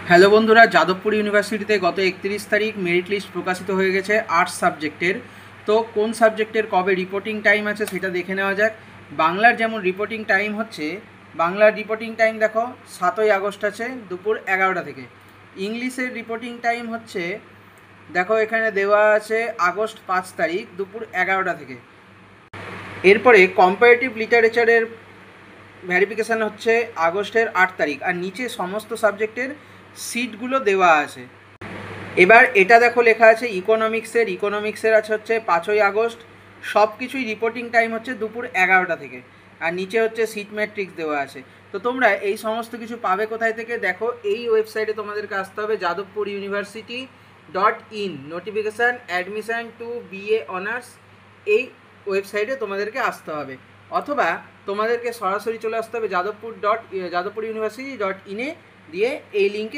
Hello বন্ধুরা, যাদবপুর ইউনিভার্সিটিতে গত 31 তারিখ মেরিট লিস্ট প্রকাশিত হয়ে গেছে আর্টস সাবজেক্টের। তো কোন সাবজেক্টের কবে রিপোর্টিং টাইম আছে সেটা দেখে নেওয়া যাক। বাংলার যেমন রিপোর্টিং টাইম হচ্ছে, বাংলার রিপোর্টিং টাইম দেখো 7ই আগস্ট আছে দুপুর 11টা থেকে। ইংলিশের রিপোর্টিং টাইম হচ্ছে, দেখো এখানে দেওয়া আছে আগস্ট 5 তারিখ দুপুর 11টা থেকে। এরপরে কম্পারেটিভ লিটারেচারের ভ্যারিফিকেশান হচ্ছে আগস্টের 8 তারিখ, আর নিচে সমস্ত সাবজেক্টের সিটগুলো দেওয়া আছে। এবার এটা দেখো লেখা আছে ইকোনমিক্সের আছে হচ্ছে 5ই আগস্ট। সব কিছুই রিপোর্টিং টাইম হচ্ছে দুপুর 11টা থেকে, আর নিচে হচ্ছে সিট ম্যাট্রিক্স দেওয়া আছে। তো তোমরা এই সমস্ত কিছু পাবে কোথায় থেকে? দেখো এই ওয়েবসাইটে তোমাদেরকে আসতে হবে, Jadavpur university .in, notification admission to BA honours, এই ওয়েবসাইটে তোমাদেরকে আসতে হবে। অথবা তোমাদেরকে সরাসরি চলে আসতে হবে যাদবপুর ইউনিভার্সিটি .in দিয়ে এই লিঙ্কে